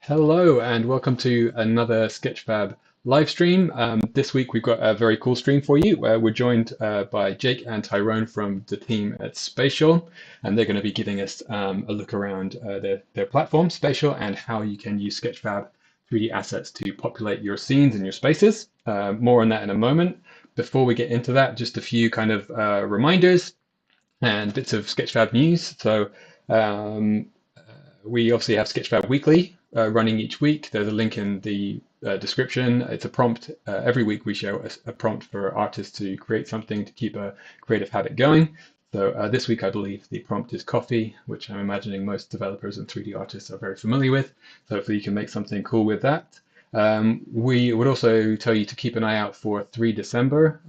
Hello and welcome to another Sketchfab live stream. This week we've got a very cool stream for you. We're joined by Jake and Tyrone from the team at Spatial, and they're going to be giving us a look around their platform, Spatial, and how you can use Sketchfab 3D assets to populate your scenes and your spaces. More on that in a moment. Before we get into that, just a few kind of reminders and bits of Sketchfab news. So um, we obviously have Sketchfab Weekly running each week. There's a link in the description. It's a prompt. Every week we show a prompt for artists to create something to keep a creative habit going. So this week I believe the prompt is coffee, which I'm imagining most developers and 3D artists are very familiar with. So hopefully you can make something cool with that. We would also tell you to keep an eye out for 3 December,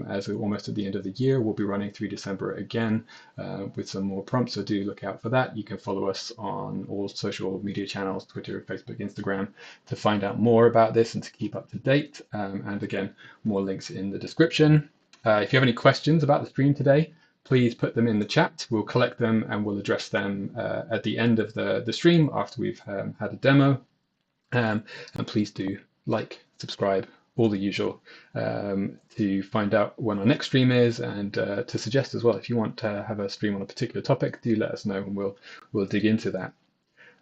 as we're almost at the end of the year. We'll be running 3 December again with some more prompts, so do look out for that. You can follow us on all social media channels, Twitter, Facebook, Instagram, to find out more about this and to keep up to date. And again, more links in the description. If you have any questions about the stream today, please put them in the chat. We'll collect them and we'll address them at the end of the stream after we've had a demo. And please do like, subscribe, all the usual to find out when our next stream is and to suggest as well. If you want to have a stream on a particular topic, do let us know and we'll dig into that.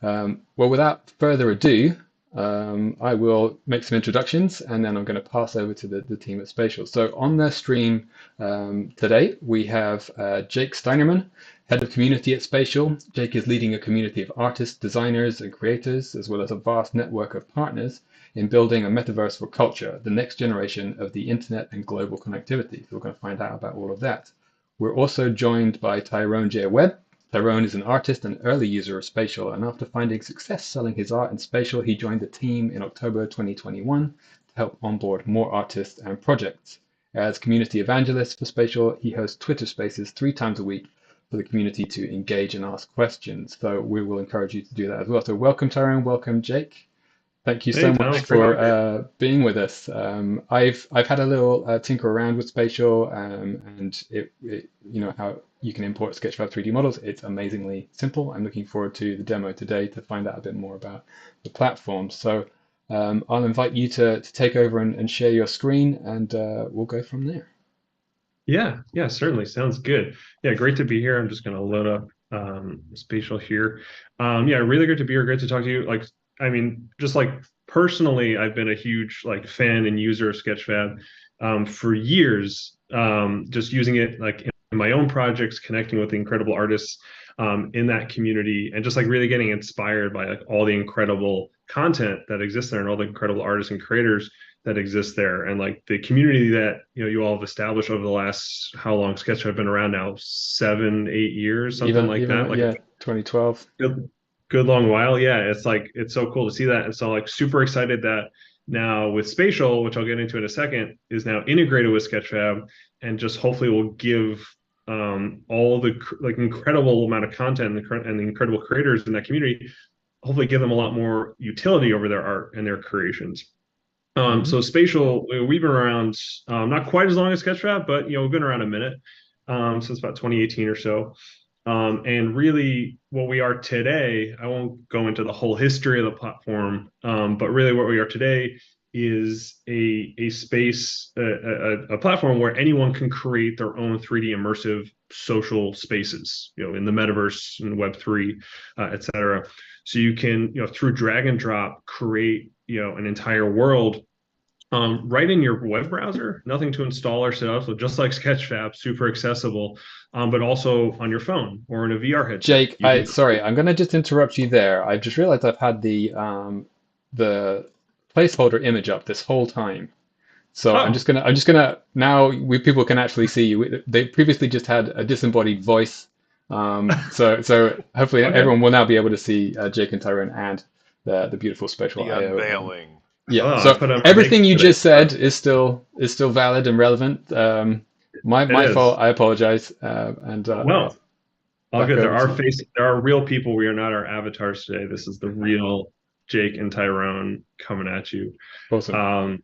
Well, without further ado, I will make some introductions and then I'm going to pass over to the team at Spatial. So on the stream today, we have Jake Steinerman, Head of Community at Spatial. Jake is leading a community of artists, designers, and creators, as well as a vast network of partners in building a metaverse for culture, the next generation of the internet and global connectivity. So we're going to find out about all of that. We're also joined by Tyrone J. Webb. Tyrone is an artist and early user of Spatial, and after finding success selling his art in Spatial, he joined the team in October 2021 to help onboard more artists and projects. As community evangelist for Spatial, he hosts Twitter Spaces 3 times a week for the community to engage and ask questions. So we will encourage you to do that as well. So welcome, Tyrone. Welcome, Jake. Thank you so Hey, much Tom, great to be here. for being with us. I've had a little tinker around with Spatial, and you know how you can import Sketchfab 3D models. It's amazingly simple. I'm looking forward to the demo today to find out a bit more about the platform. So I'll invite you to take over and share your screen, and we'll go from there. Yeah, certainly. Sounds good. Yeah, great to be here. I'm just going to load up Spatial here. Yeah, really good to be here. Great to talk to you. I mean, just like personally, I've been a huge fan and user of Sketchfab for years. Just using it in my own projects, connecting with the incredible artists in that community, and just really getting inspired by all the incredible content that exists there and all the incredible artists and creators that exists there, and the community that you all have established over the last, how long Sketchfab have been around now, 7, 8 years, something like that, Yeah, 2012. good long while. Yeah, it's so cool to see that. And so super excited that now with Spatial, which I'll get into in a second, is now integrated with Sketchfab, and just hopefully will give all the incredible amount of content and the incredible creators in that community, hopefully give them a lot more utility over their art and their creations. So Spatial, we've been around not quite as long as Sketchfab, but we've been around a minute, since about 2018 or so. And really what we are today, I won't go into the whole history of the platform, but really what we are today is a space, a platform where anyone can create their own 3D immersive social spaces, in the metaverse and Web3, et cetera. So you can, through drag and drop, create, an entire world right in your web browser, nothing to install or set up. So just like Sketchfab, super accessible, but also on your phone or in a VR headset. Jake, You can sorry, I'm gonna just interrupt you there. I've just realized I've had the placeholder image up this whole time. So Oh, I'm just gonna now people can actually see you. They previously just had a disembodied voice. So hopefully okay. everyone will now be able to see Jake and Tyrone and the beautiful Spatial The IO. unveiling. Yeah. Oh, I So put on my everything makeup you today. just said is still valid and relevant. It My is. fault. I apologize. And Well, all back good. over to you. There are real people. We are not our avatars today. This is the real Jake and Tyrone coming at you. Awesome.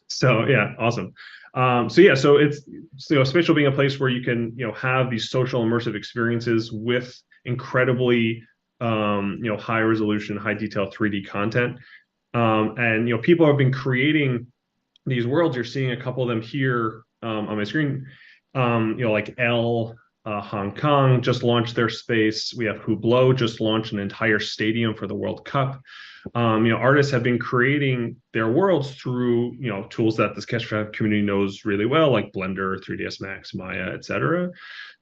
So yeah, awesome. So it's Spatial being a place where you can have these social immersive experiences with incredibly high resolution, high detail 3D content. And people have been creating these worlds. You're seeing a couple of them here on my screen. Like Hong Kong just launched their space. We have Hublot just launched an entire stadium for the World Cup. Artists have been creating their worlds through tools that the Sketchfab community knows really well, like Blender, 3ds Max, Maya, etc.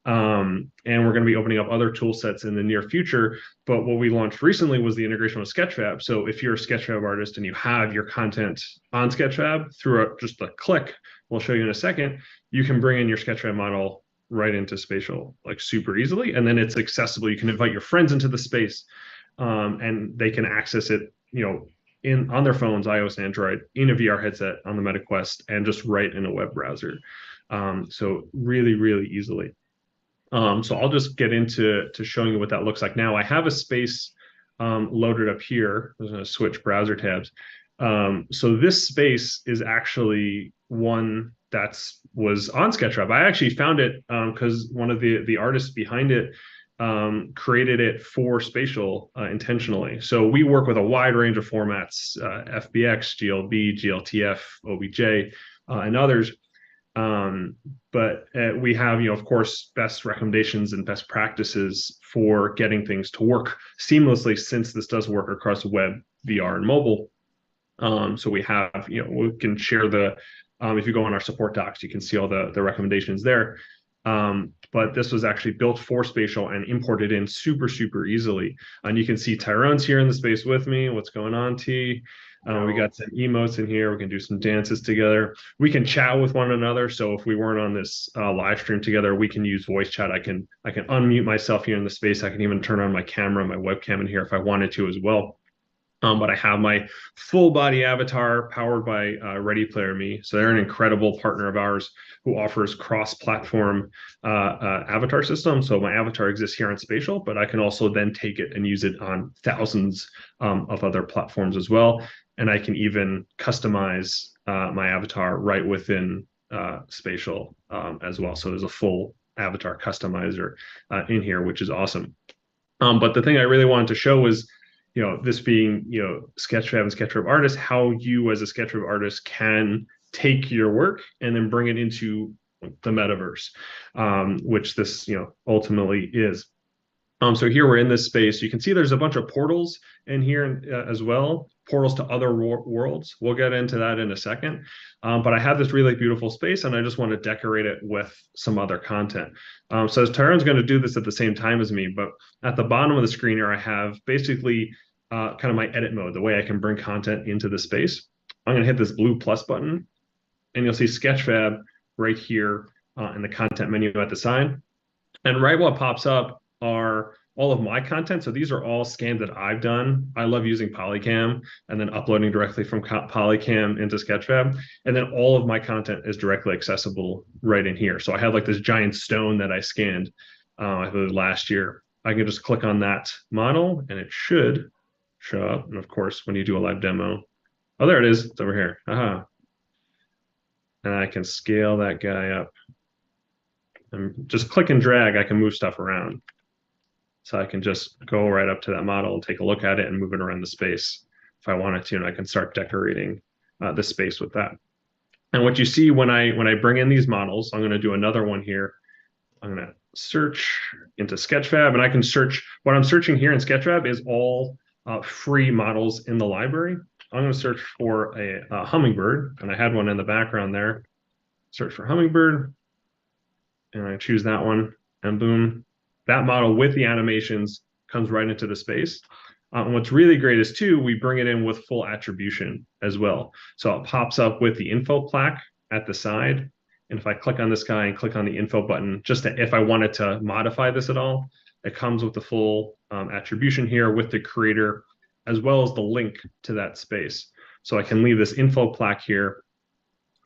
And we're going to be opening up other tool sets in the near future. But what we launched recently was the integration with Sketchfab. So if you're a Sketchfab artist and you have your content on Sketchfab through just a click, we'll show you in a second, you can bring in your Sketchfab model right into Spatial, like super easily. And then it's accessible. You can invite your friends into the space, and they can access it, on their phones, iOS and Android, in a VR headset on the MetaQuest, and just right in a web browser. So really, really easily. So I'll just get into showing you what that looks like now. I have a space loaded up here. I'm going to switch browser tabs. So this space is actually one that was on Sketchfab. I actually found it because one of the artists behind it created it for Spatial intentionally. So we work with a wide range of formats, FBX, GLB, GLTF, OBJ, and others. But we have, of course, best recommendations and best practices for getting things to work seamlessly, since this does work across web, VR, and mobile. So we have, we can share if you go on our support docs, you can see all the recommendations there. But this was actually built for Spatial and imported in super, super easily. And you can see Tyrone's here in the space with me. What's going on, T? We got some emotes in here. We can do some dances together. We can chat with one another. So if we weren't on this live stream together, we can use voice chat. I can unmute myself here in the space. I can even turn on my camera, my webcam in here if I wanted to as well. But I have my full body avatar powered by Ready Player Me. So they're an incredible partner of ours who offers cross-platform avatar system. So my avatar exists here on Spatial, but I can also then take it and use it on thousands of other platforms as well. And I can even customize my avatar right within Spatial as well. So there's a full avatar customizer in here, which is awesome. But the thing I really wanted to show was, this being, Sketchfab and Sketchfab artists, how you as a Sketchfab artist can take your work and then bring it into the metaverse, which this, ultimately is. So here we're in this space. You can see there's a bunch of portals in here as well, portals to other worlds. We'll get into that in a second. But I have this really beautiful space, and I just want to decorate it with some other content. So Tyrone's going to do this at the same time as me, but at the bottom of the screen here, I have basically kind of my edit mode, the way I can bring content into the space. I'm going to hit this blue plus button, and you'll see Sketchfab right here in the content menu at the side. And right what pops up are all of my content. So these are all scans that I've done. I love using Polycam and then uploading directly from Polycam into Sketchfab. And then all of my content is directly accessible right in here. So I have like this giant stone that I scanned I believe last year. I can just click on that model and it should show up. And of course, when you do a live demo, oh, there it is. It's over here. Aha. And I can scale that guy up. And just click and drag, I can move stuff around. So I can just go right up to that model and take a look at it and move it around the space if I wanted to, and I can start decorating the space with that. And what you see when I bring in these models, I'm going to do another one here. I'm going to search into Sketchfab, and I can search. What I'm searching here in Sketchfab is all free models in the library. I'm going to search for a hummingbird, and I had one in the background there. Search for hummingbird, and I choose that one, and boom. That model with the animations comes right into the space. And what's really great is too, we bring it in with full attribution as well. So it pops up with the info plaque at the side. And if I click on this guy and click on the info button, just to, if I wanted to modify this at all, it comes with the full attribution here with the creator, as well as the link to that space. So I can leave this info plaque here,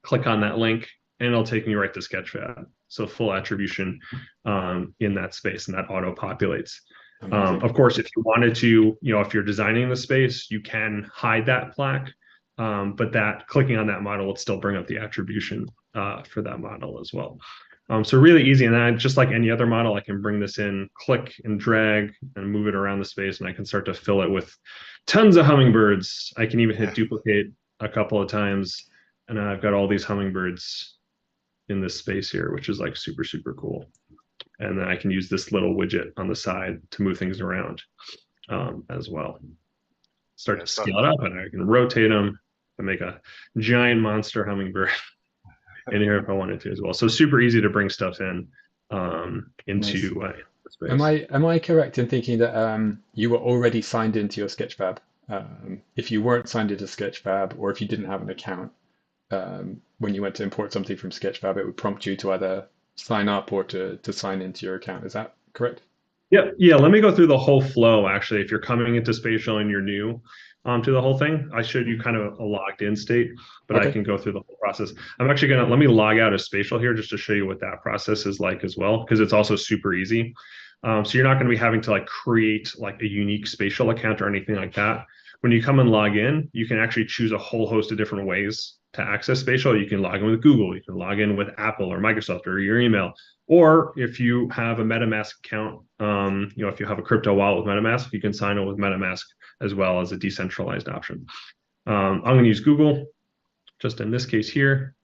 click on that link, and it'll take me right to Sketchfab. So full attribution in that space, and that auto populates. Of course, if you wanted to, if you're designing the space, you can hide that plaque, but that clicking on that model would still bring up the attribution for that model as well. So really easy, and then just like any other model, I can bring this in, click and drag, and move it around the space, and I can start to fill it with tons of hummingbirds. I can even hit duplicate a couple of times, and I've got all these hummingbirds in this space here, which is like super, super cool. And then I can use this little widget on the side to move things around as well. Start to scale it up, and I can rotate them and make a giant monster hummingbird in here if I wanted to as well. So super easy to bring stuff in into the space. Am I correct in thinking that you were already signed into your Sketchfab? If you weren't signed into Sketchfab, or if you didn't have an account, when you went to import something from Sketchfab, it would prompt you to either sign up or to sign into your account. Is that correct? Yeah. Let me go through the whole flow. Actually, if you're coming into Spatial and you're new to the whole thing, I showed you kind of a logged in state, but I can go through the whole process. I'm actually let me log out of Spatial here just to show you what that process is like as well, because it's also super easy. So you're not going to be having to like create like a unique Spatial account or anything like that. When you come and log in, you can actually choose a whole host of different ways to access Spatial. You can log in with Google, you can log in with Apple or Microsoft or your email. Or if you have a MetaMask account, if you have a crypto wallet with MetaMask, you can sign in with MetaMask as well as a decentralized option. I'm going to use Google, just in this case here.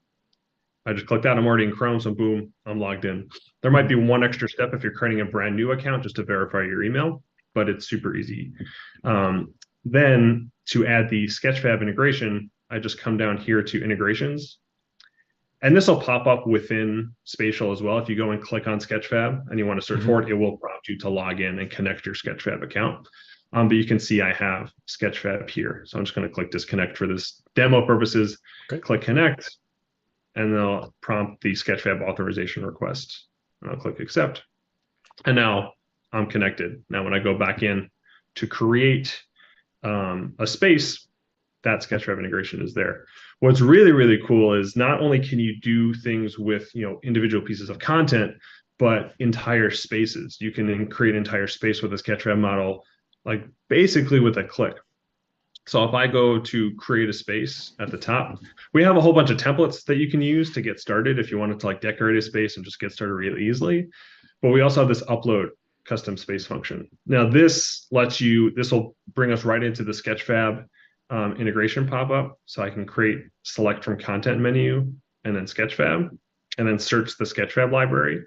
I just click that, I'm already in Chrome, so boom, I'm logged in. There might be one extra step if you're creating a brand new account just to verify your email, but it's super easy. Then to add the Sketchfab integration, I just come down here to integrations. And this will pop up within Spatial as well. If you go and click on Sketchfab and you want to search for it, it will prompt you to log in and connect your Sketchfab account. But you can see I have Sketchfab here. So I'm just going to click disconnect for this demo purposes. Okay. Click connect, and they'll prompt the Sketchfab authorization request. And I'll click accept. And now I'm connected. Now when I go back in to create a space, that Sketchfab integration is there. What's really, really cool is not only can you do things with individual pieces of content, but entire spaces. You can create entire space with a Sketchfab model, like basically with a click. So if I go to create a space at the top, we have a whole bunch of templates that you can use to get started if you wanted to like decorate a space and just get started really easily. But we also have this upload custom space function. Now this will bring us right into the Sketchfab integration pop-up. So I can select from content menu and then Sketchfab, and then search the Sketchfab library.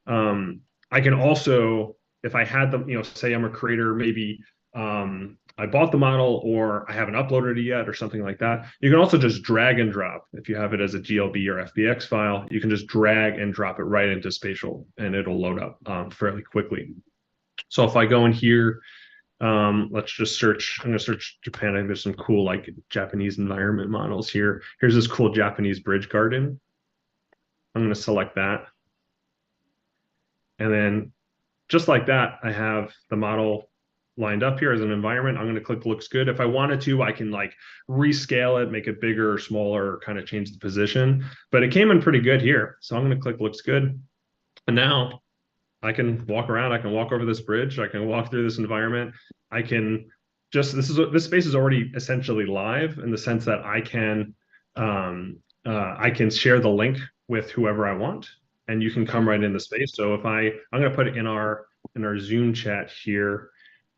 I can also, if I had them, say I'm a creator, maybe I bought the model or I haven't uploaded it yet or something like that. You can also just drag and drop. If you have it as a GLB or FBX file, you can just drag and drop it right into Spatial and it'll load up fairly quickly. So if I go in here, let's just search. I'm going to search Japan. I think there's some cool like Japanese environment models here. Here's this cool Japanese bridge garden. I'm going to select that. And then just like that, I have the model lined up here as an environment. I'm going to click looks good. If I wanted to, I can like rescale it, make it bigger or smaller, kind of change the position, but it came in pretty good here. So I'm going to click looks good. And now I can walk around, I can walk over this bridge, I can walk through this environment. I can just, this space is already essentially live in the sense that I can share the link with whoever I want, and you can come right in the space. So if I'm going to put it in our Zoom chat here,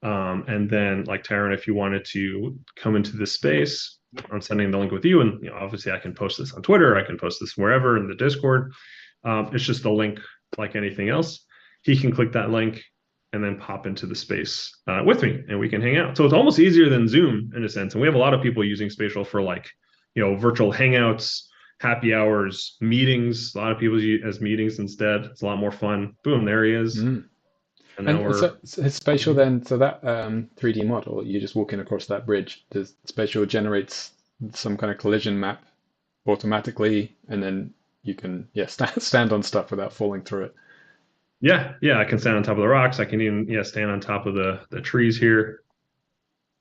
and then like Tyron, if you wanted to come into this space, I'm sending the link with you, and obviously I can post this on Twitter, I can post this wherever in the Discord. It's just a link like anything else. He can click that link and then pop into the space with me, and we can hang out. So it's almost easier than Zoom in a sense. And we have a lot of people using Spatial for like, virtual hangouts, happy hours, meetings. A lot of people use it as meetings instead. It's a lot more fun. Boom, there he is. And so Spatial then, so that 3D model, you're just walking across that bridge. Does Spatial generates some kind of collision map automatically, and then you can stand on stuff without falling through it. Yeah, I can stand on top of the rocks. I can even stand on top of the trees here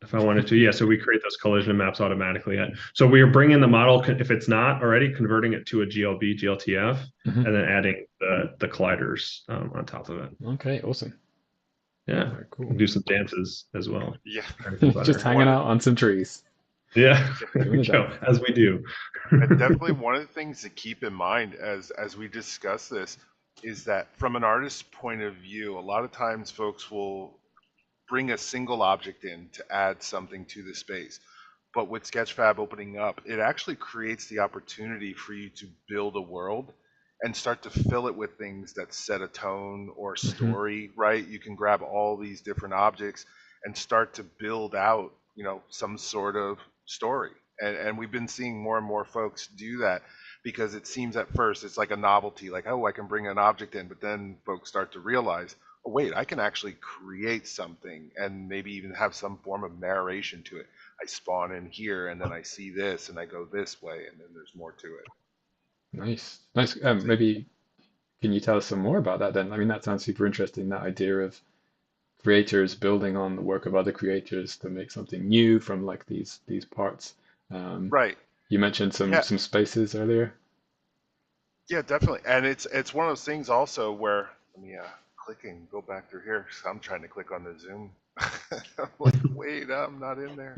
if I wanted to. So we create those collision maps automatically. So we are bringing the model, if it's not already, converting it to a GLB, GLTF, and then adding the colliders on top of it. Okay, awesome. Yeah, very cool. We'll do some dances as well. Yeah, just hanging out on some trees. Yeah, as we do. And definitely one of the things to keep in mind as we discuss this, is that from an artist's point of view, a lot of times folks will bring a single object in to add something to the space. But with Sketchfab opening up, it actually creates the opportunity for you to build a world and start to fill it with things that set a tone or Hmm. story, right? You can grab all these different objects and start to build out, some sort of story. And we've been seeing more and more folks do that because it seems at first it's like a novelty, like, oh, I can bring an object in, but then folks start to realize, oh, wait, I can actually create something and maybe even have some form of narration to it. I spawn in here and then I see this and I go this way and then there's more to it. Nice, nice. So, Maybe can you tell us some more about that then? I mean, that sounds super interesting, that idea of creators building on the work of other creators to make something new from like these parts. Um, right. you mentioned Yeah. some spaces earlier. Yeah, definitely. And it's one of those things also where let me click and go back through here. So I'm trying to click on the Zoom. I'm like, wait, I'm not in there.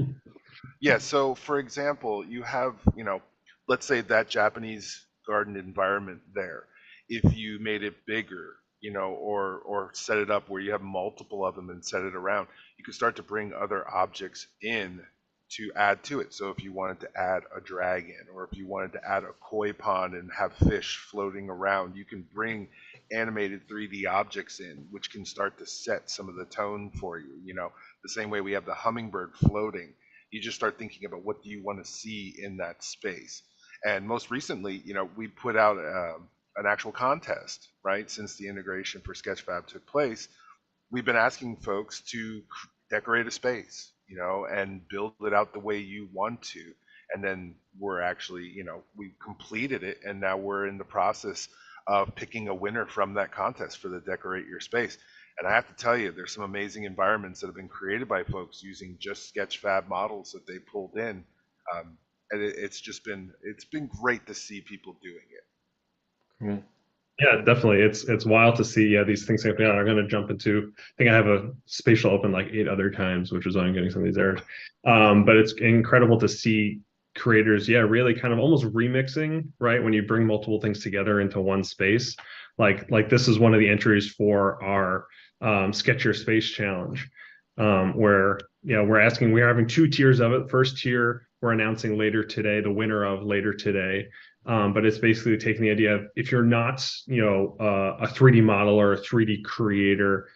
Yeah, so for example, you have, let's say that Japanese garden environment there. If you made it bigger, or set it up where you have multiple of them and set it around, you could start to bring other objects in to add to it. So if you wanted to add a dragon, or if you wanted to add a koi pond and have fish floating around, you can bring animated 3D objects in, which can start to set some of the tone for you. The same way we have the hummingbird floating, you just start thinking about what do you want to see in that space. And most recently, we put out an actual contest, right? Since the integration for Sketchfab took place, we've been asking folks to decorate a space, and build it out the way you want to. And then we're actually, we completed it, and now we're in the process of picking a winner from that contest for the Decorate Your Space. And I have to tell you, there's some amazing environments that have been created by folks using just Sketchfab models that they pulled in. And it's been great to see people doing it. Cool. Yeah, definitely. It's wild to see, yeah, these things happening. I'm going to jump into, I think I have a spatial open like 8 other times, which is why I'm getting some of these errors. But it's incredible to see creators, yeah, really kind of almost remixing, right? When you bring multiple things together into one space. Like this is one of the entries for our Sketch Your Space challenge, where, we're having 2 tiers of it. First tier, we're announcing later today, the winner of later today. But it's basically taking the idea of, if you're not, a 3D model or a 3D creator,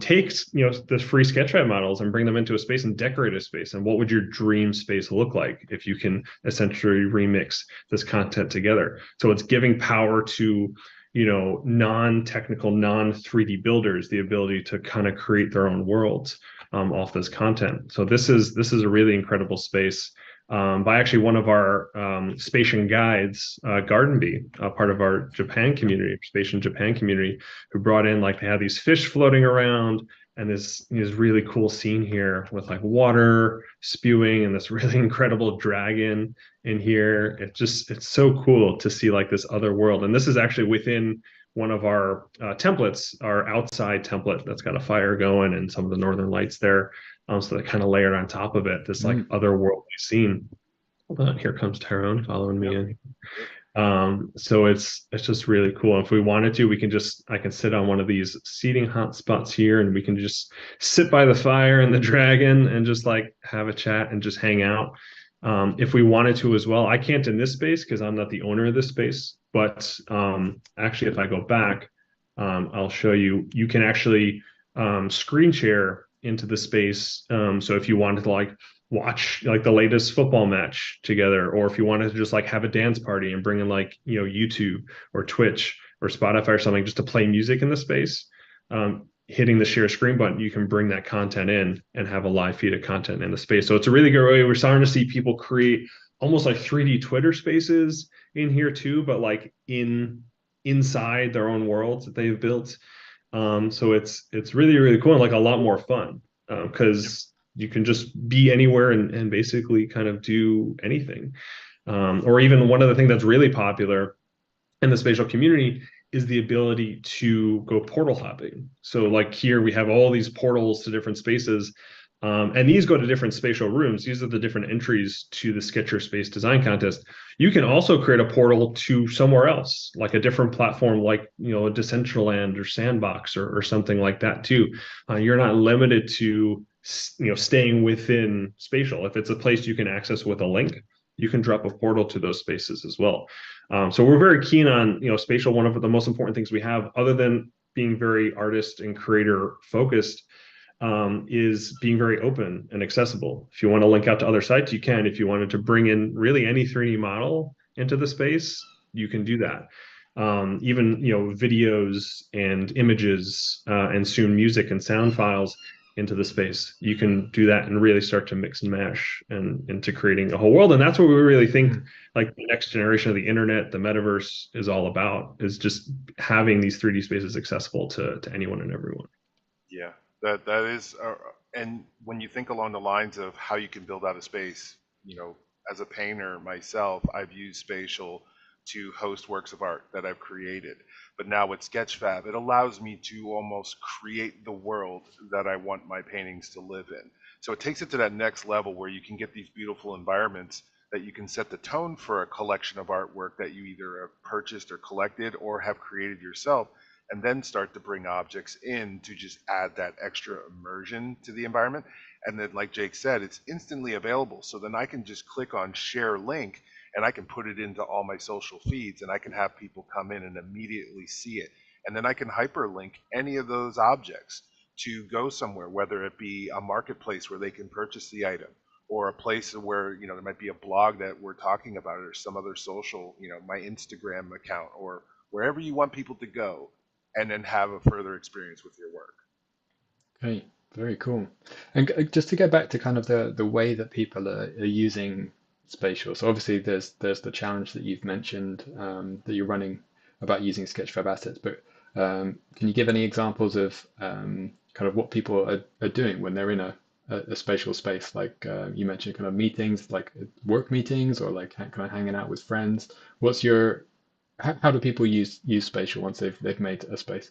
take, the free Sketchfab models and bring them into a space and decorate a space. And what would your dream space look like if you can essentially remix this content together? So it's giving power to, non-technical, non-3D builders the ability to kind of create their own worlds off this content. So this is a really incredible space. By actually one of our Spatial guides, Garden Bee, part of our Japan community, Spatial Japan community, who brought in, like, they have these fish floating around and this really cool scene here with like water spewing and this really incredible dragon in here. It's so cool to see like this other world. And this is actually within one of our templates, our outside template that's got a fire going and some of the northern lights there. So that kind of layered on top of it, this like Mm. otherworldly scene. Here comes Tyrone following me Yep. in. Yep. So it's just really cool. If we wanted to, I can sit on one of these seating hot spots here, and we can just sit by the fire and the dragon and just like have a chat and just hang out. If we wanted to as well, I can't in this space because I'm not the owner of this space. But actually, if I go back, I'll show you. You can actually screen share into the space. So if you wanted to like watch like the latest football match together, or if you wanted to just like have a dance party and bring in like, YouTube or Twitch or Spotify or something just to play music in the space, hitting the share screen button, you can bring that content in and have a live feed of content in the space. So it's a really good way. We're starting to see people create almost like 3D Twitter spaces in here too, but like inside their own worlds that they've built. So it's really, really cool and like a lot more fun because you can just be anywhere and basically kind of do anything. Or even one of the things that's really popular in the spatial community is the ability to go portal hopping. So like here we have all these portals to different spaces. And these go to different spatial rooms. These are the different entries to the Sketch Your Space design contest. You can also create a portal to somewhere else, like a different platform, like a Decentraland or Sandbox or something like that too. You're not limited to staying within Spatial. If it's a place you can access with a link, you can drop a portal to those spaces as well. So we're very keen on Spatial. One of the most important things we have, other than being very artist and creator focused, is being very open and accessible. If you want to link out to other sites, you can. If you wanted to bring in really any 3D model into the space, you can do that. Even videos and images and soon music and sound files into the space, you can do that and really start to mix and mash and into creating a whole world. And that's what we really think like the next generation of the internet, the metaverse, is all about, is just having these 3D spaces accessible to anyone and everyone. Yeah. That is, and when you think along the lines of how you can build out a space, as a painter myself, I've used Spatial to host works of art that I've created. But now with Sketchfab, it allows me to almost create the world that I want my paintings to live in. So it takes it to that next level where you can get these beautiful environments that you can set the tone for a collection of artwork that you either have purchased or collected or have created yourself, and then start to bring objects in to just add that extra immersion to the environment. And then, like Jake said, it's instantly available. So then I can just click on share link and I can put it into all my social feeds, and I can have people come in and immediately see it. And then I can hyperlink any of those objects to go somewhere, whether it be a marketplace where they can purchase the item, or a place where there might be a blog that we're talking about, or some other social, my Instagram account, or wherever you want people to go, and then have a further experience with your work. Okay, very cool. And just to go back to kind of the way that people are using Spatial. So obviously there's the challenge that you've mentioned that you're running about using Sketchfab assets, but can you give any examples of kind of what people are doing when they're in a spatial space? Like you mentioned kind of meetings, like work meetings, or like kind of hanging out with friends. How do people use Spatial once they've made a space?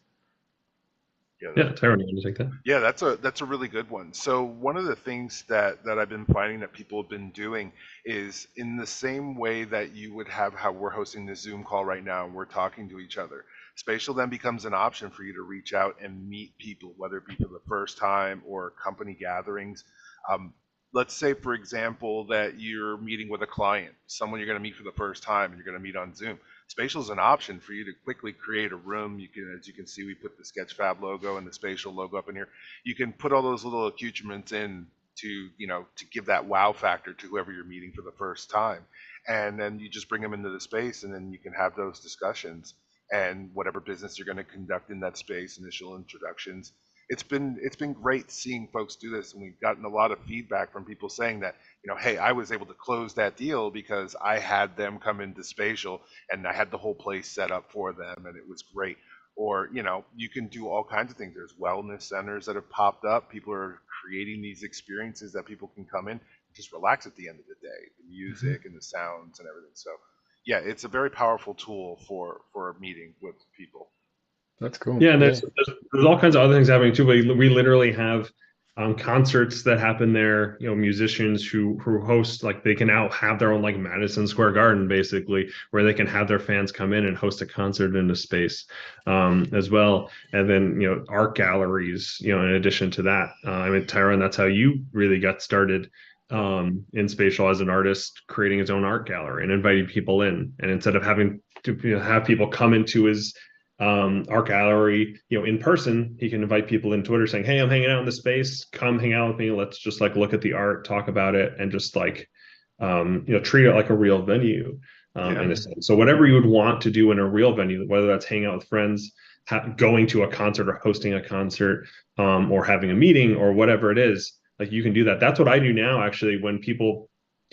Yeah, Tyrone, you want to take that? Yeah, that's a really good one. So one of the things that I've been finding that people have been doing is, in the same way that you would have how we're hosting this Zoom call right now and we're talking to each other, Spatial then becomes an option for you to reach out and meet people, whether it be for the first time or company gatherings. Let's say, for example, that you're meeting with a client, someone you're going to meet for the first time, and you're going to meet on Zoom. Spatial is an option for you to quickly create a room. You can, as you can see, we put the Sketchfab logo and the Spatial logo up in here. You can put all those little accoutrements in to give that wow factor to whoever you're meeting for the first time, and then you just bring them into the space, and then you can have those discussions and whatever business you're going to conduct in that space, initial introductions. It's been great seeing folks do this, and we've gotten a lot of feedback from people saying that, hey, I was able to close that deal because I had them come into Spatial and I had the whole place set up for them, and it was great. Or you can do all kinds of things. There's wellness centers that have popped up. People are creating these experiences that people can come in and just relax at the end of the day, the music and the sounds and everything. So yeah, it's a very powerful tool for a meeting with people. That's cool. Yeah, and there's all kinds of other things happening too. We literally have concerts that happen there. Musicians who host, like, they can now have their own like Madison Square Garden, basically, where they can have their fans come in and host a concert in a space as well. And then art galleries. In addition to that, I mean, Tyrone, that's how you really got started in Spatial as an artist, creating his own art gallery and inviting people in. And instead of having to have people come into his art gallery in person, he can invite people in Twitter saying, hey, I'm hanging out in the space, come hang out with me, let's just like look at the art, talk about it, and just like treat it like a real venue in a sense. So whatever you would want to do in a real venue, whether that's hanging out with friends, going to a concert or hosting a concert, or having a meeting or whatever it is, like, you can do that. That's what I do now, actually. When people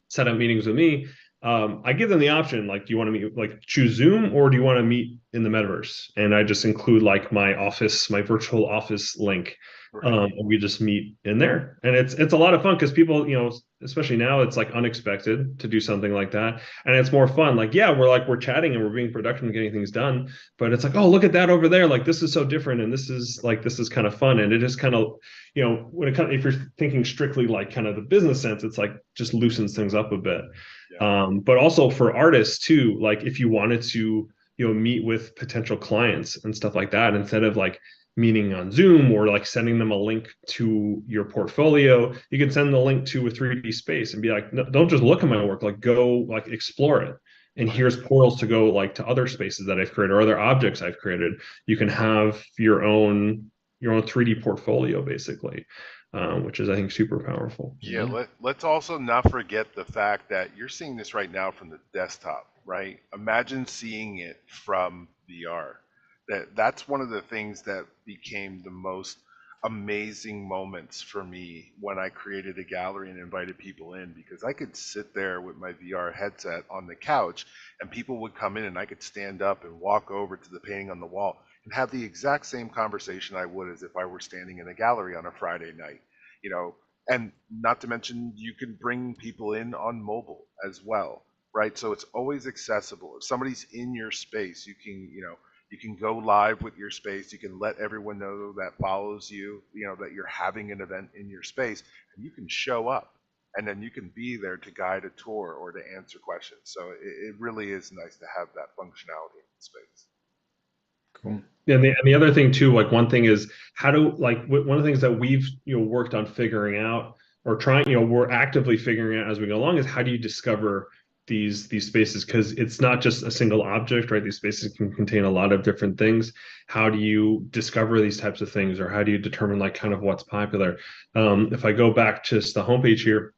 set up meetings with me, I give them the option, like, do you want to meet, like, choose Zoom, or do you want to meet in the metaverse? And I just include like my office, my virtual office link, Right. and we just meet in there. And it's a lot of fun because people, especially now, it's like unexpected to do something like that, and it's more fun. Like, yeah, we're chatting and we're being productive and getting things done, but it's like, oh, look at that over there, like this is so different, and this is kind of fun, and it just kind of, when it comes, if you're thinking strictly like kind of the business sense, it's like just loosens things up a bit. Yeah. But also for artists too, like if you wanted to, meet with potential clients and stuff like that, instead of like meeting on Zoom or like sending them a link to your portfolio, you can send the link to a 3D space and be like, no, don't just look at my work, like go like explore it. And here's portals to go like to other spaces that I've created or other objects I've created. You can have your own 3D portfolio basically, which is, I think, super powerful. Yeah, let's also not forget the fact that you're seeing this right now from the desktop, right? Imagine seeing it from VR. That's one of the things that became the most amazing moments for me when I created a gallery and invited people in, because I could sit there with my VR headset on the couch and people would come in and I could stand up and walk over to the painting on the wall and have the exact same conversation I would as if I were standing in a gallery on a Friday night. You know, and not to mention you can bring people in on mobile as well, right? So it's always accessible. If somebody's in your space, you can go live with your space. You can let everyone know that follows you, that you're having an event in your space, and you can show up, and then you can be there to guide a tour or to answer questions. So it really is nice to have that functionality in space. Cool. Yeah, and the other thing too, like one thing is one of the things that we've worked on figuring out, or trying, we're actively figuring out as we go along, is how do you discover these spaces, because it's not just a single object, right? These spaces can contain a lot of different things. How do you discover these types of things, or how do you determine like kind of what's popular? If I go back to the homepage here,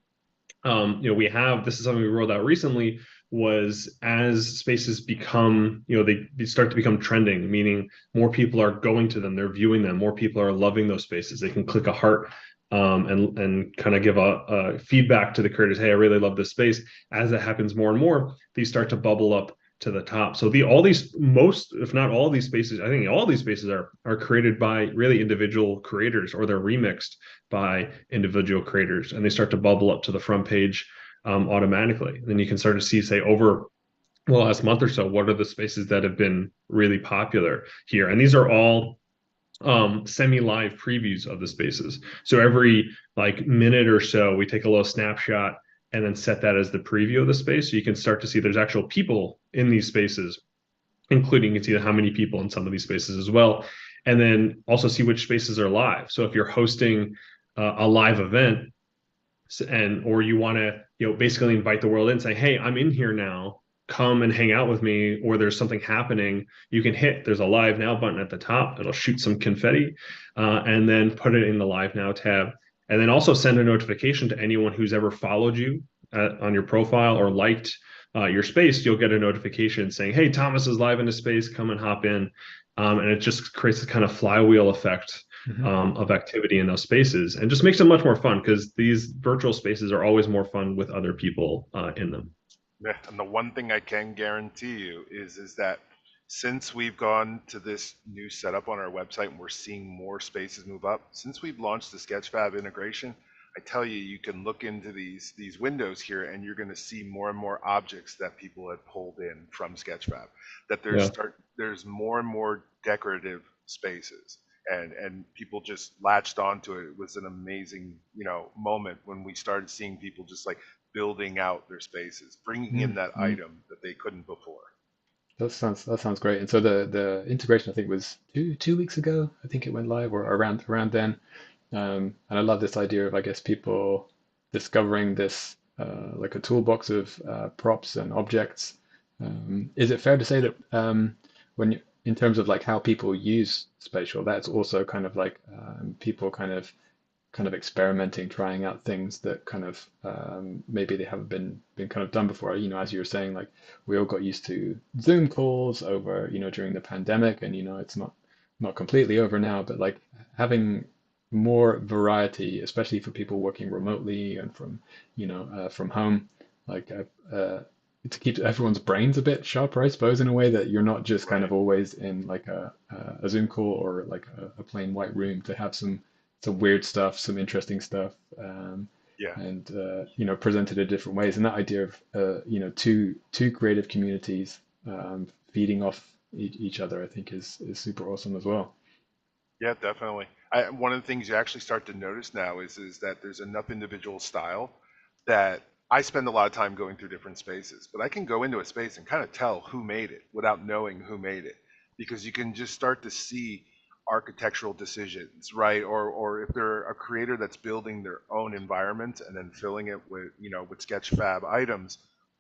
we have, this is something we rolled out recently, was as spaces become, they start to become trending, meaning more people are going to them, they're viewing them, more people are loving those spaces. They can click a heart, and kind of give a feedback to the creators. Hey, I really love this space. As that happens more and more, these start to bubble up to the top. So all these, most, if not all these spaces, I think all these spaces are created by really individual creators, or they're remixed by individual creators, and they start to bubble up to the front page automatically. And then you can start to see, say, over the last month or so, what are the spaces that have been really popular here. And these are all semi-live previews of the spaces. So every like minute or so, we take a little snapshot and then set that as the preview of the space. So you can start to see there's actual people in these spaces, including you can see how many people in some of these spaces as well. And then also see which spaces are live. So if you're hosting a live event, or you want to basically invite the world in, saying, hey, I'm in here now, come and hang out with me, or there's something happening, you can there's a live now button at the top. It'll shoot some confetti, and then put it in the live now tab, and then also send a notification to anyone who's ever followed you on your profile or liked your space. You'll get a notification saying, hey, Thomas is live in the space, come and hop in. And it just creates a kind of flywheel effect of activity in those spaces, and just makes it much more fun, because these virtual spaces are always more fun with other people in them. Yeah, and the one thing I can guarantee you is that since we've gone to this new setup on our website and we're seeing more spaces move up, since we've launched the Sketchfab integration, I tell you, you can look into these windows here and you're going to see more and more objects that people had pulled in from Sketchfab. That there's more and more decorative spaces, and people just latched onto it. It was an amazing moment when we started seeing people just like building out their spaces, bringing in that item that they couldn't before. That sounds great. And so the integration, I think, was two weeks ago. I think it went live, or around then. And I love this idea of, I guess, people discovering this like a toolbox of props and objects. Is it fair to say that in terms of like how people use Spatial, that's also kind of like people kind of experimenting, trying out things that kind of maybe they haven't been kind of done before. As you were saying, like we all got used to Zoom calls over, during the pandemic, and it's not completely over now, but like having more variety, especially for people working remotely and from from home, like to keep everyone's brains a bit sharper, I suppose, in a way that you're not just kind Right. of always in like a Zoom call or like a plain white room, to have some weird stuff, some interesting stuff, Yeah. and presented in different ways. And that idea of two creative communities feeding off each other, I think is super awesome as well. Yeah, definitely. One of the things you actually start to notice now is that there's enough individual style that I spend a lot of time going through different spaces, but I can go into a space and kind of tell who made it without knowing who made it, because you can just start to see architectural decisions, right? Or if they're a creator that's building their own environment and then filling it with, with Sketchfab items,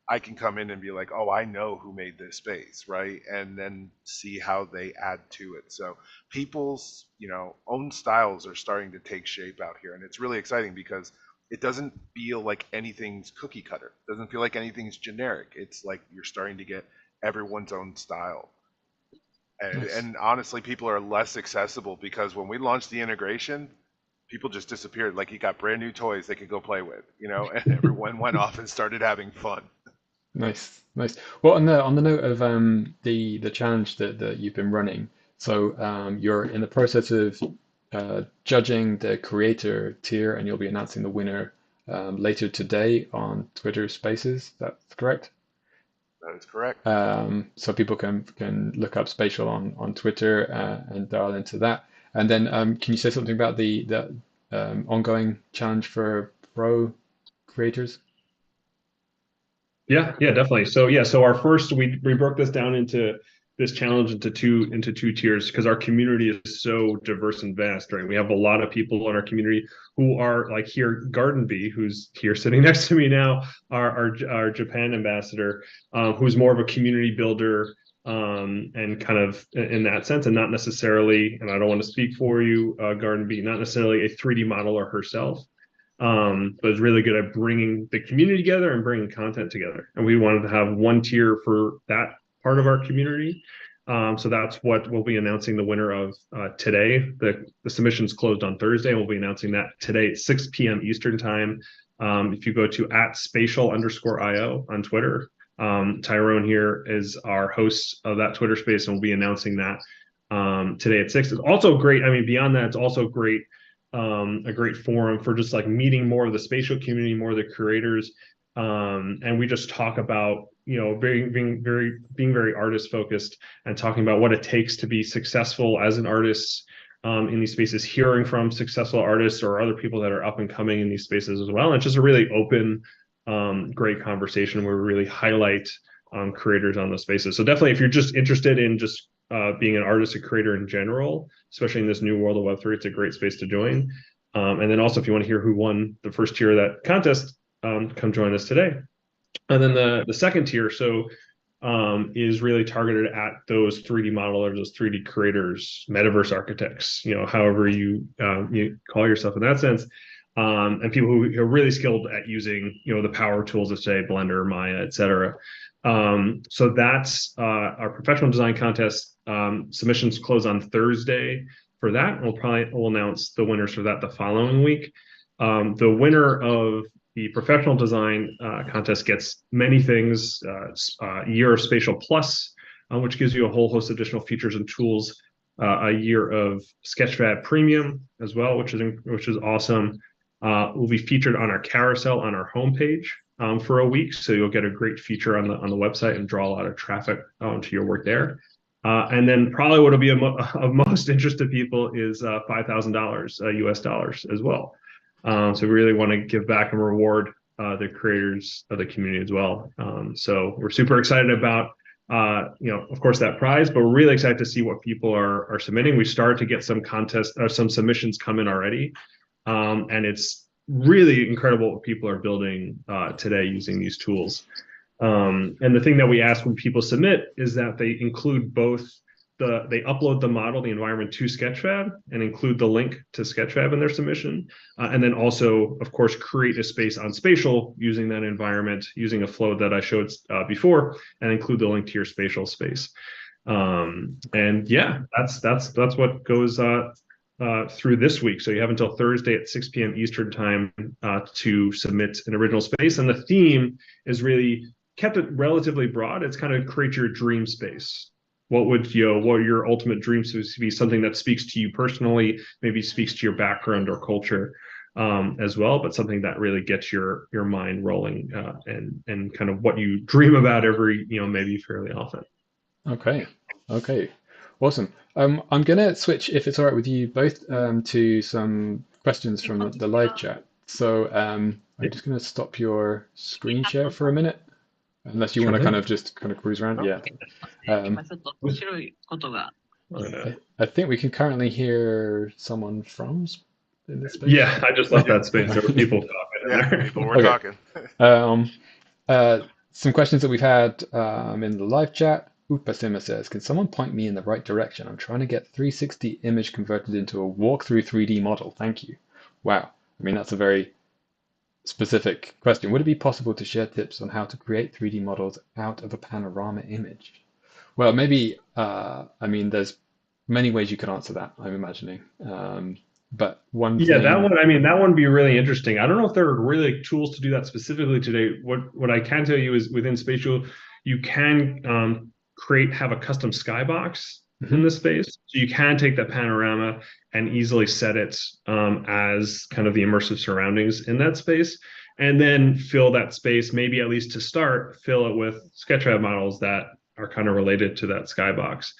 I can come in and be like, oh, I know who made this space, right? And then see how they add to it. So people's, own styles are starting to take shape out here. And it's really exciting because it doesn't feel like anything's cookie cutter. It doesn't feel like anything's generic. It's like you're starting to get everyone's own style. And, Nice. and honestly, people are less accessible because when we launched the integration, people just disappeared. Like you got brand new toys they could go play with, and everyone went off and started having fun. Nice, nice. Well, on the note of the challenge that you've been running, so you're in the process of judging the creator tier, and you'll be announcing the winner later today on Twitter Spaces. That's correct. That is correct. So people can look up Spatial on Twitter and dial into that. And then can you say something about the ongoing challenge for pro creators? Yeah, definitely. So our first, we broke this down into this challenge into two tiers because our community is so diverse and vast, right? We have a lot of people in our community who are like here, Garden Bee, who's here sitting next to me now, our Japan ambassador, who's more of a community builder, and kind of in that sense, and not necessarily, and I don't want to speak for you, Garden Bee, not necessarily a 3D modeler herself, but is really good at bringing the community together and bringing content together. And we wanted to have one tier for that part of our community. So that's what we'll be announcing the winner of today. The submissions closed on Thursday, and we'll be announcing that today at 6 p.m. Eastern time. If you go to @spatial_io on Twitter, Tyrone here is our host of that Twitter space, and we'll be announcing that today at 6. It's also great. I mean, beyond that, it's also great. A great forum for just like meeting more of the spatial community, more of the creators, and we just talk about being very artist focused and talking about what it takes to be successful as an artist in these spaces, hearing from successful artists or other people that are up and coming in these spaces as well. And it's just a really open, great conversation where we really highlight creators on those spaces. So definitely, if you're just interested in just being an artist, a creator in general, especially in this new world of Web3, it's a great space to join. And then also, if you want to hear who won the first tier of that contest, come join us today. And then the second tier, is really targeted at those 3D modelers, those 3D creators, metaverse architects, however you call yourself in that sense, and people who are really skilled at using, the power tools of say Blender, Maya, etc. So that's our professional design contest. Submissions close on Thursday for that. We'll announce the winners for that the following week. The winner of the professional design contest gets many things. A year of Spatial Plus, which gives you a whole host of additional features and tools. A year of Sketchfab Premium as well, which is awesome. Will be featured on our carousel on our homepage for a week, so you'll get a great feature on the website and draw a lot of traffic to your work there. And then probably what will be of most interest to people is $5,000 US dollars as well. So we really want to give back and reward the creators of the community as well. So we're super excited about of course that prize, but we're really excited to see what people are submitting. We started to get some some submissions come in already, and it's really incredible what people are building today using these tools. And the thing that we ask when people submit is that they include both they upload the model, the environment to Sketchfab and include the link to Sketchfab in their submission. And then also, of course, create a space on Spatial using that environment, using a flow that I showed before, and include the link to your Spatial space. And yeah, that's what goes through this week. So you have until Thursday at 6 p.m. Eastern time to submit an original space. And the theme is really kept it relatively broad. It's kind of create your dream space. What would what your ultimate dream space be? Something that speaks to you personally, maybe speaks to your background or culture as well, but something that really gets your mind rolling and kind of what you dream about every maybe fairly often. Okay. Okay. Awesome. I'm gonna switch, if it's all right with you both, to some questions from the live chat. So I'm just gonna stop your screen share for a minute, unless you Sure want to thing. kind of cruise around. No. Yeah. Um, I think we can currently hear someone in this space. Yeah, I just left that space. There were people talking in Yeah, there. people were Okay. talking. Some questions that we've had in the live chat. Upasima says, can someone point me in the right direction? I'm trying to get 360 image converted into a walkthrough 3D model. Thank you. Wow. I mean, that's a very specific question. Would it be possible to share tips on how to create 3D models out of a panorama image? Well, maybe, I mean, there's many ways you could answer that, I'm imagining. But one Yeah, that thing, one, I mean, that one would be really interesting. I don't know if there are really tools to do that specifically today. What I can tell you is within Spatial, you can have a custom skybox in the space. So you can take that panorama and easily set it as kind of the immersive surroundings in that space, and then fill that space, maybe at least to start, fill it with Sketchfab models that are kind of related to that skybox.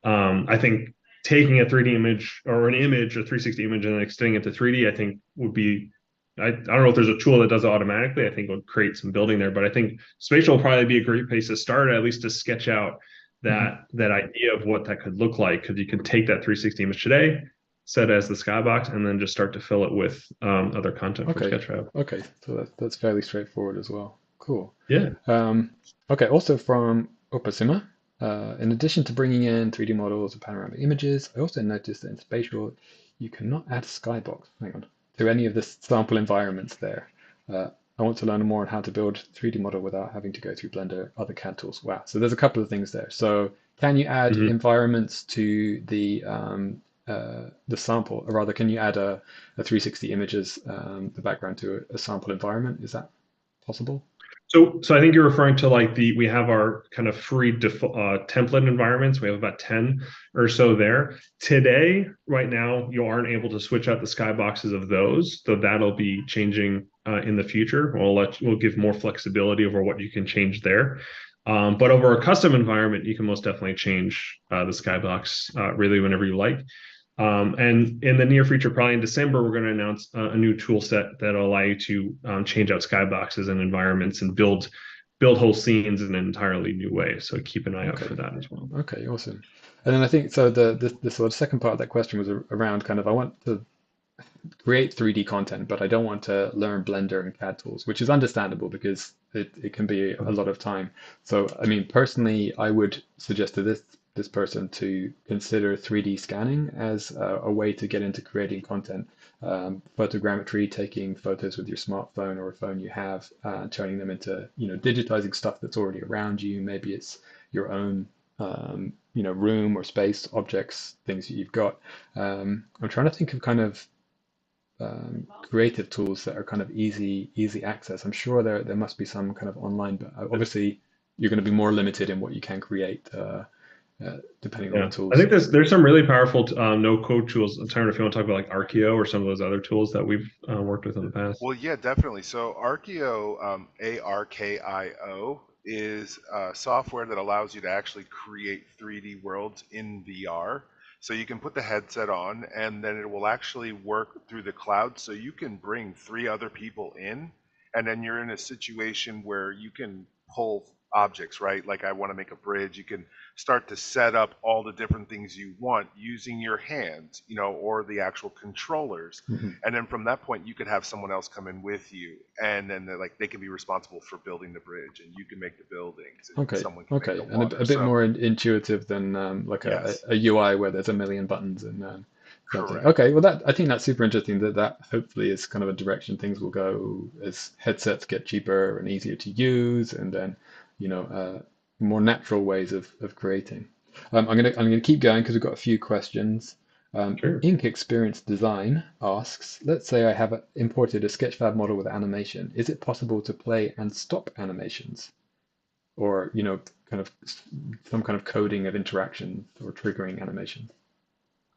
I think taking a 3D image or an image, a 360 image, and then extending it to 3D, I think would be, I don't know if there's a tool that does it automatically. I think it would create some building there, but I think Spatial will probably be a great place to start, at least to sketch out that idea of what that could look like, because you can take that 360 image today, set it as the skybox, and then just start to fill it with other content from Sketchfab. Okay, so that's fairly straightforward as well. Cool. Yeah. Okay, also from Opasima, in addition to bringing in 3D models and panoramic images, I also noticed that in Spatial, you cannot add skybox, to any of the sample environments there. I want to learn more on how to build 3D model without having to go through Blender, other CAD tools. Wow, so there's a couple of things there. So can you add environments to the sample, or rather, can you add a 360 images, the background to a sample environment? Is that possible? So I think you're referring to like we have our kind of free template environments. We have about 10 or so there. Today, right now, you aren't able to switch out the skyboxes of those. So that'll be changing in the future. We'll give more flexibility over what you can change there. But over a custom environment, you can most definitely change the skybox really whenever you like. And in the near future, probably in December, we're going to announce a new tool set that'll allow you to change out skyboxes and environments and build whole scenes in an entirely new way. So keep an eye out for that as well. Okay, awesome. And then I think so. The sort of second part of that question was around kind of, I want to create 3D content, but I don't want to learn Blender and CAD tools, which is understandable because it can be a lot of time. So I mean, personally, I would suggest to this person to consider 3D scanning as a way to get into creating content. Photogrammetry, taking photos with your smartphone or a phone you have, turning them into, digitizing stuff that's already around you. Maybe it's your own, room or space, objects, things that you've got. I'm trying to think of kind of creative tools that are kind of easy access. I'm sure there must be some kind of online, but obviously you're going to be more limited in what you can create. Depending on the tools. I think there's some really powerful no-code tools. I'm sorry if you want to talk about like Arkio or some of those other tools that we've worked with in the past. Well, yeah, definitely. So Arkio, Arkio, is software that allows you to actually create 3D worlds in VR. So you can put the headset on, and then it will actually work through the cloud. So you can bring 3 other people in, and then you're in a situation where you can pull objects, right? Like I want to make a bridge. You can start to set up all the different things you want using your hands, or the actual controllers. And then from that point, you could have someone else come in with you, and then they can be responsible for building the bridge, and you can make the buildings. And someone can make the water. And a bit more intuitive than a UI where there's a million buttons and something. Correct. Okay, well I think that's super interesting. That hopefully is kind of a direction things will go as headsets get cheaper and easier to use, and then more natural ways of creating. I'm gonna keep going because we've got a few questions. Sure. Ink Experience Design asks, let's say I have imported a Sketchfab model with animation. Is it possible to play and stop animations? or kind of some kind of coding of interaction or triggering animation?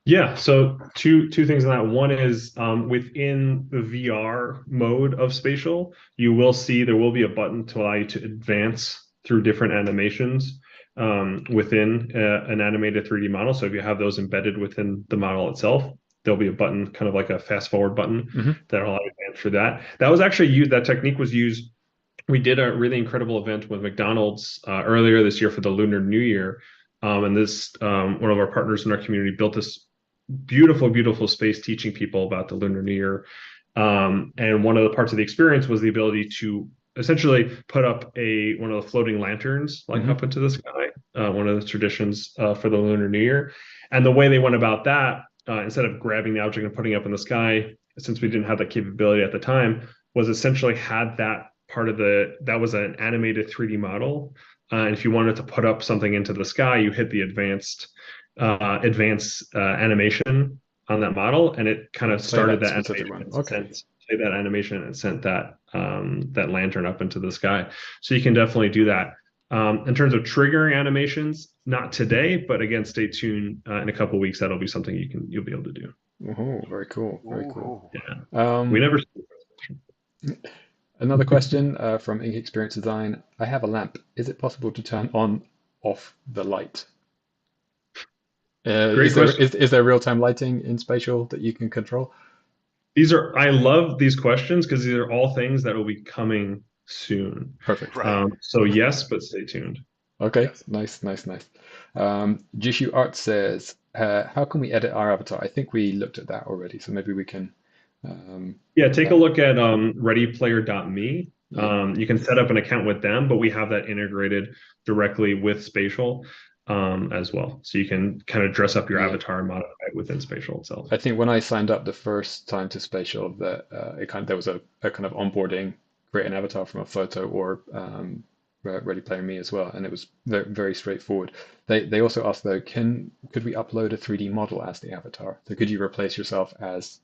Yeah, so two things on that. One is within the VR mode of Spatial, you will see there will be a button to allow you to advance through different animations within an animated 3D model. So if you have those embedded within the model itself, there'll be a button, kind of like a fast forward button, that'll allow you to advance through that. That was actually used, that technique was used. We did a really incredible event with McDonald's earlier this year for the Lunar New Year. And this one of our partners in our community built this beautiful space teaching people about the Lunar New Year. And one of the parts of the experience was the ability to essentially put up one of the floating lanterns up into the sky, one of the traditions for the Lunar New Year. And the way they went about that, instead of grabbing the object and putting it up in the sky, since we didn't have that capability at the time, was essentially had that part of that was an animated 3D model. And if you wanted to put up something into the sky, you hit the advanced animation on that model, and it kind of started that animation. Okay. Play that animation and sent that lantern up into the sky. So you can definitely do that. In terms of triggering animations, not today, but again, stay tuned. In a couple of weeks, that'll be something you'll be able to do. Oh, very cool. Very cool. Yeah. We never. Another question from Ink Experience Design. I have a lamp. Is it possible to turn on off the light? Is there real-time lighting in Spatial that you can control? I love these questions because these are all things that will be coming soon. Perfect. Right. So yes, but stay tuned. Okay, Yes. nice. Jishu Art says, how can we edit our avatar? I think we looked at that already, so maybe we can. Take a look at readyplayer.me. You can set up an account with them, but we have that integrated directly with Spatial as well. So you can kind of dress up your avatar and modify it within Spatial itself. I think when I signed up the first time to Spatial, that there was a kind of onboarding, create an avatar from a photo or Ready Player Me as well, and it was very, very straightforward. They also asked though, could we upload a 3D model as the avatar? So could you replace yourself as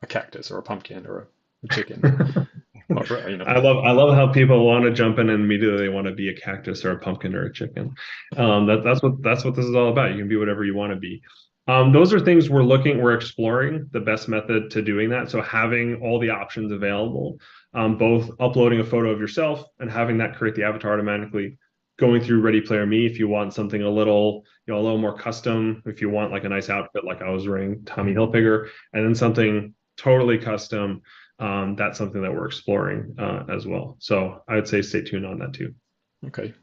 a cactus or a pumpkin or a chicken? I love how people want to jump in and immediately they want to be a cactus or a pumpkin or a chicken. That's what this is all about. You can be whatever you want to be. Those are things we're exploring the best method to doing that. So having all the options available, both uploading a photo of yourself and having that create the avatar automatically, going through Ready Player Me if you want something a little more custom, if you want like a nice outfit like I was wearing Tommy Hilfiger, and then something totally custom. That's something that we're exploring as well. So I would say stay tuned on that too. Okay.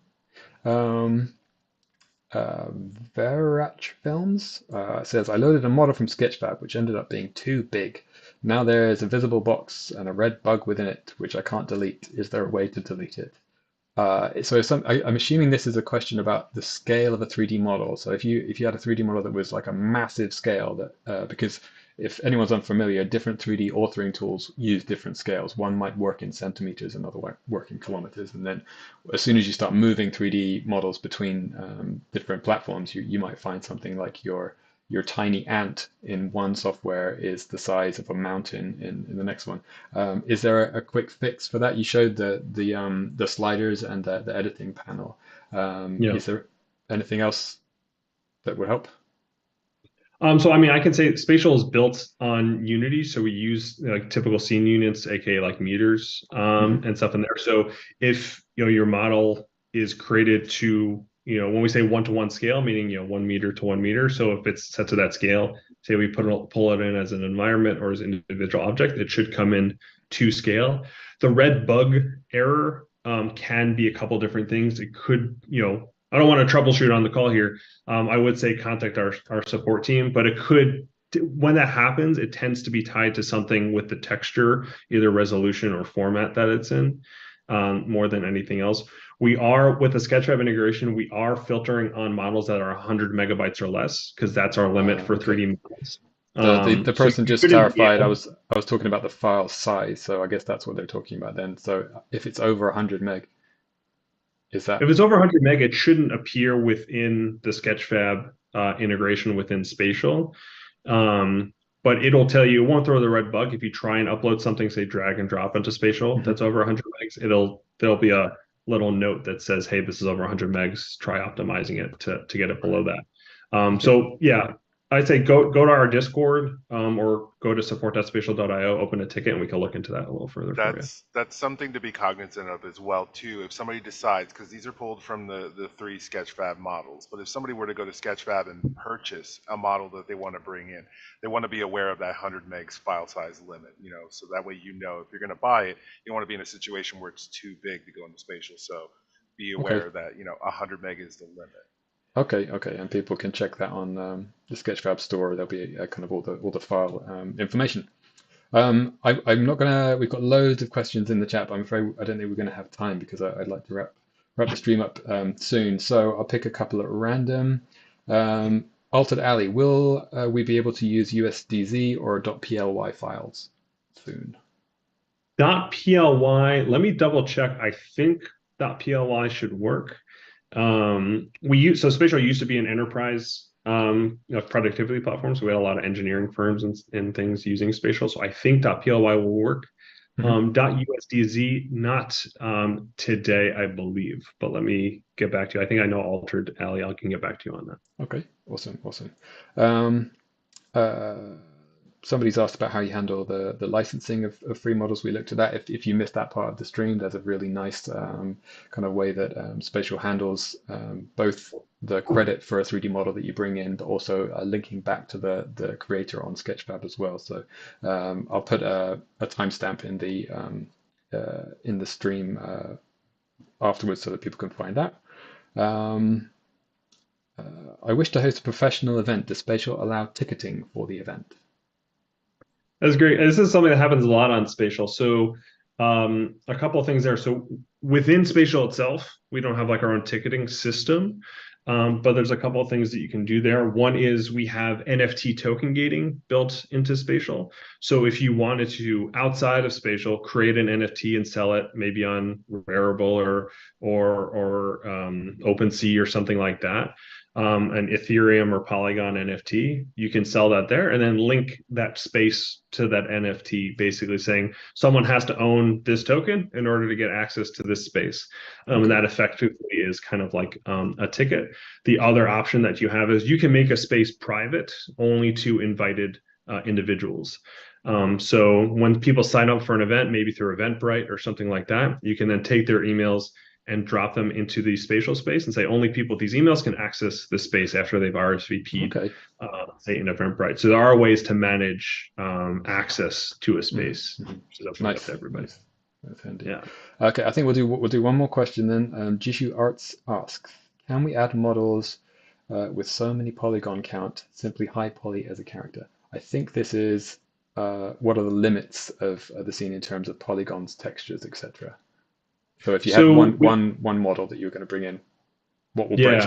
Verach Films says, I loaded a model from Sketchfab, which ended up being too big. Now there is a visible box and a red bug within it, which I can't delete. Is there a way to delete it? I'm assuming this is a question about the scale of a 3D model. So if you had a 3D model that was like a massive scale, because if anyone's unfamiliar, different 3D authoring tools use different scales. One might work in centimeters, another might work in kilometers. And then as soon as you start moving 3D models between different platforms, you might find something like your tiny ant in one software is the size of a mountain in the next one. Is there a quick fix for that? You showed the sliders and the editing panel. Is there anything else that would help? So I mean, I can say Spatial is built on Unity, so we use like typical scene units, aka like meters, and stuff in there. So if your model is created to when we say 1-to-1 scale, meaning 1 meter to 1 meter. So if it's set to that scale, say we pull it in as an environment or as an individual object, it should come in to scale. The red bug error can be a couple different things. It could I don't want to troubleshoot on the call here. I would say contact our support team, but it could, when that happens, it tends to be tied to something with the texture, either resolution or format that it's in, more than anything else. We are, with the Sketchfab integration, we are filtering on models that are 100 megabytes or less, because that's our limit for 3D models. The person just clarified, I was talking about the file size, so I guess that's what they're talking about then. So if it's over 100 meg, is that? If it's over 100 meg, it shouldn't appear within the Sketchfab integration within Spatial. But it'll tell you, it won't throw the red bug if you try and upload something, say drag and drop into Spatial, that's over 100 megs. There'll be a little note that says, hey, this is over 100 megs, try optimizing it to get it below that. Okay. So yeah, I'd say go to our Discord, or go to support.spatial.io, open a ticket, and we can look into that a little further for you. That's something to be cognizant of as well too. If somebody decides, because these are pulled from the three Sketchfab models, but if somebody were to go to Sketchfab and purchase a model that they want to bring in, they want to be aware of that 100 megs file size limit, you know, so that way if you're going to buy it, you don't want to be in a situation where it's too big to go into Spatial. So be aware that 100 meg is the limit. Okay, and people can check that on the Sketchfab store. There'll be kind of all the file information. I'm not gonna. We've got loads of questions in the chat, but I'm afraid I don't think we're gonna have time because I'd like to wrap the stream up soon. So I'll pick a couple at random. Altered Alley, will we be able to use USDZ or .ply files soon? .ply. Let me double check. I think .ply should work. So Spatial used to be an enterprise productivity platform, so we had a lot of engineering firms and things using Spatial. So I think .ply will work. .usdz not today, I believe, but let me get back to you. I think I know Altered Alley. I can get back to you on that. Okay, awesome. Somebody's asked about how you handle the licensing of free models. We looked at that. If you missed that part of the stream, there's a really nice kind of way that Spatial handles both the credit for a 3D model that you bring in, but also linking back to the creator on Sketchfab as well. So I'll put a timestamp in the stream afterwards so that people can find that. I wish to host a professional event. Does Spatial allow ticketing for the event? That's great. This is something that happens a lot on Spatial. So a couple of things there. So within Spatial itself, we don't have like our own ticketing system, but there's a couple of things that you can do there. One is we have NFT token gating built into Spatial. So if you wanted to, outside of Spatial, create an NFT and sell it maybe on Rarible or OpenSea or something like that, an Ethereum or Polygon NFT, you can sell that there and then link that space to that NFT, basically saying someone has to own this token in order to get access to this space. And that effectively is kind of like a ticket. The other option that you have is you can make a space private only to invited individuals. So when people sign up for an event, maybe through Eventbrite or something like that, you can then take their emails and drop them into the Spatial space and say only people with these emails can access the space after they've RSVP'd, say in Eventbrite. So there are ways to manage access to a space. So that's nice to everybody. That's handy. Yeah. Okay, I think we'll do one more question then. Jishu Arts asks, can we add models with so many polygon count, simply high poly as a character? I think this is what are the limits of the scene in terms of polygons, textures, etc. So if you have one model that you're going to bring in, what will break?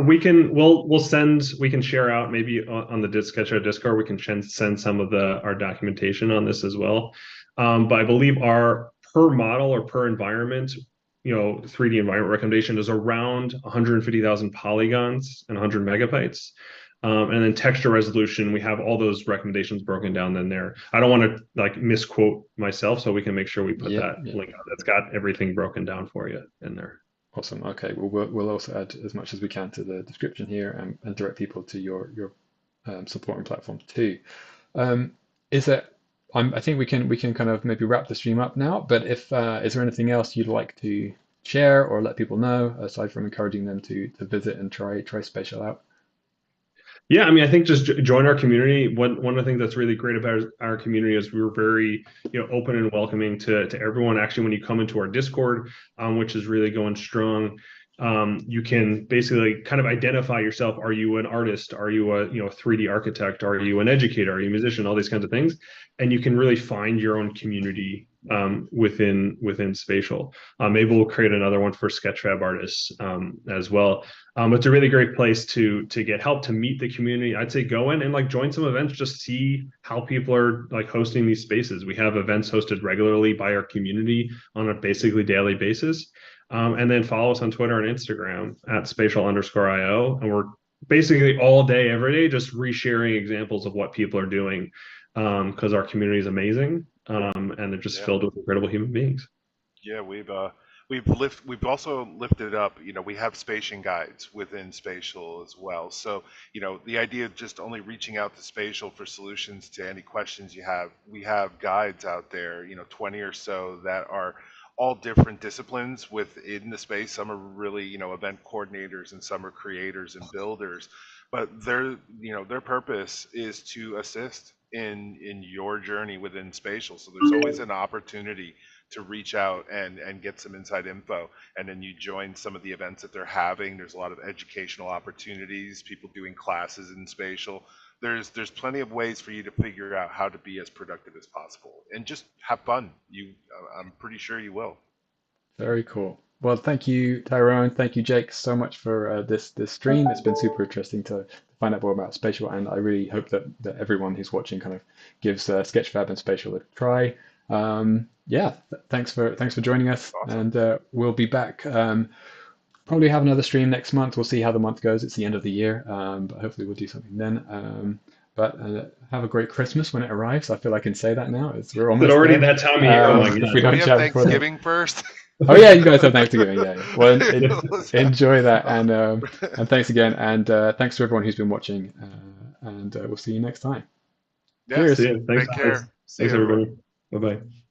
We can share out maybe on the Sketchfab Discord. We can send some of our documentation on this as well. But I believe our per model or per environment, 3D environment recommendation is around 150,000 polygons and 100 megabytes. And then texture resolution, we have all those recommendations broken down then there. I don't want to misquote myself, so we can make sure we put that link out. That's got everything broken down for you in there. Awesome. Okay, we'll also add as much as we can to the description here and direct people to your supporting platform too. I think we can kind of maybe wrap the stream up now. But is there anything else you'd like to share or let people know aside from encouraging them to visit and try Spatial out? Yeah, I mean, I think just join our community. One of the things that's really great about our community is we're very, open and welcoming to everyone. Actually, when you come into our Discord, which is really going strong, you can basically kind of identify yourself. Are you an artist? Are you a 3D architect? Are you an educator? Are you a musician? All these kinds of things, and you can really find your own community within Spatial. Maybe we'll create another one for Sketchfab artists as well. It's a really great place to get help, to meet the community. I'd say go in and join some events, just see how people are hosting these spaces. We have events hosted regularly by our community on a basically daily basis. And then follow us on Twitter and Instagram at spatial_io. And we're basically all day, every day, just resharing examples of what people are doing because our community is amazing and they're just filled with incredible human beings. Yeah, we've also lifted up, we have spatial guides within Spatial as well. So, the idea of just only reaching out to Spatial for solutions to any questions you have, we have guides out there, 20 or so that are all different disciplines within the space. Some are really, event coordinators, and some are creators and builders. But their purpose is to assist in your journey within Spatial. So there's always an opportunity to reach out and get some inside info, and then you join some of the events that they're having. There's a lot of educational opportunities, people doing classes in Spatial. There's plenty of ways for you to figure out how to be as productive as possible and just have fun. I'm pretty sure you will. Very cool. Well, thank you, Tyrone. Thank you, Jake, so much for this stream. It's been super interesting to find out more about Spatial, and I really hope that everyone who's watching kind of gives Sketchfab and Spatial a try. Yeah, thanks for joining us, Awesome. and we'll be back. Probably have another stream next month. We'll see how the month goes. It's the end of the year, but hopefully we'll do something then. But have a great Christmas when it arrives. I feel I can say that now. We're almost already there. that time of year. Oh my If God. we Do don't we have chat before then. Thanksgiving first? Oh yeah, you guys have Thanksgiving. Yeah. Well, enjoy that, and thanks again, and thanks to everyone who's been watching, and we'll see you next time. Yes. Cheers. See you. Thanks, Take care. See Thanks, you, everyone. everybody. Bye-bye.